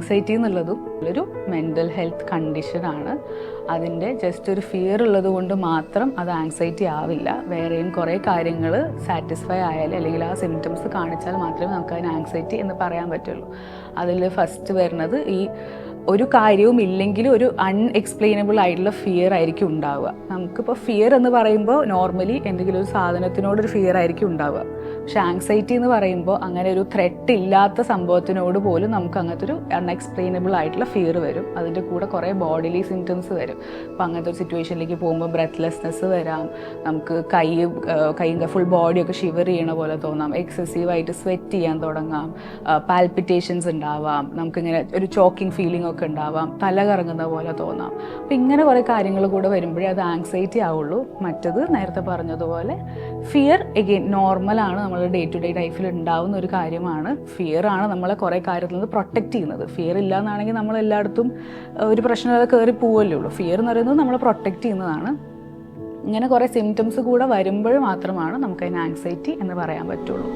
Anxiety എന്നുള്ളതും ഒരു mental health കണ്ടീഷനാണ്. അതിൻ്റെ ജസ്റ്റ് ഒരു ഫിയർ ഉള്ളത് കൊണ്ട് മാത്രം അത് ആങ്സൈറ്റി ആവില്ല. വേറെയും കുറേ കാര്യങ്ങൾ സാറ്റിസ്ഫൈ ആയാൽ അല്ലെങ്കിൽ ആ സിംറ്റംസ് കാണിച്ചാൽ മാത്രമേ നമുക്ക് അതിന് ആങ്സൈറ്റി എന്ന് പറയാൻ പറ്റുള്ളൂ. അതിൽ ഫസ്റ്റ് വരുന്നത് ഈ ഒരു കാര്യവും ഇല്ലെങ്കിലും ഒരു അൺഎക്സ്പ്ലെയിനബിൾ ആയിട്ടുള്ള ഫിയർ ആയിരിക്കും ഉണ്ടാവുക. നമുക്കിപ്പോൾ ഫിയർ എന്ന് പറയുമ്പോൾ നോർമലി എന്തെങ്കിലും ഒരു സാധനത്തിനോടൊരു ഫിയർ ആയിരിക്കും ഉണ്ടാവുക. പക്ഷെ ആങ്സൈറ്റി എന്ന് പറയുമ്പോൾ അങ്ങനെ ഒരു ത്രെറ്റ് ഇല്ലാത്ത സംഭവത്തിനോട് പോലും നമുക്ക് അങ്ങനത്തെ ഒരു അൺഎക്സ്പ്ലെയിനബിൾ ആയിട്ടുള്ള ഫിയർ വരും. അതിൻ്റെ കൂടെ കുറേ ബോഡിലി സിംറ്റംസ് വരും. അപ്പോൾ അങ്ങനത്തെ ഒരു സിറ്റുവേഷനിലേക്ക് പോകുമ്പോൾ ബ്രെത്ത്ലെസ്നെസ് വരാം, നമുക്ക് കൈയും ഫുൾ ബോഡിയൊക്കെ ഷിവർ ചെയ്യണ പോലെ തോന്നാം, എക്സസീവായിട്ട് സ്വെറ്റ് ചെയ്യാൻ തുടങ്ങാം, പാൽപിറ്റേഷൻസ് ഉണ്ടാവാം, നമുക്കിങ്ങനെ ഒരു ചോക്കിംഗ് ഫീലിംഗ് ഒക്കെ ഉണ്ടാവാം, തല കറങ്ങുന്ന പോലെ തോന്നാം. അപ്പോൾ ഇങ്ങനെ കുറേ കാര്യങ്ങൾ കൂടെ വരുമ്പോഴേ അത് ആങ്സൈറ്റി ആവുള്ളൂ. മറ്റത് നേരത്തെ പറഞ്ഞതുപോലെ ഫിയർ എഗെയിൻ നോർമലാണ്, നമ്മൾ ഡേ ടു ഡേ ലൈഫിൽ ഉണ്ടാവുന്ന ഒരു കാര്യമാണ്. ഫിയർ ആണ് നമ്മളെ കുറേ കാര്യത്തിൽ നിന്ന് പ്രൊട്ടക്റ്റ് ചെയ്യുന്നത്. ഫിയർ ഇല്ല എന്നാണെങ്കിൽ നമ്മൾ എല്ലായിടത്തും ഒരു പ്രശ്നമില്ലാതെ കയറി പോവല്ലേ ഉള്ളൂ. ഫിയർ എന്ന് പറയുന്നത് നമ്മളെ പ്രൊട്ടക്റ്റ് ചെയ്യുന്നതാണ്. ഇങ്ങനെ കുറേ സിംറ്റംസ് കൂടെ വരുമ്പോൾ മാത്രമാണ് നമുക്കതിന് ആങ്സൈറ്റി എന്ന് പറയാൻ പറ്റുള്ളൂ.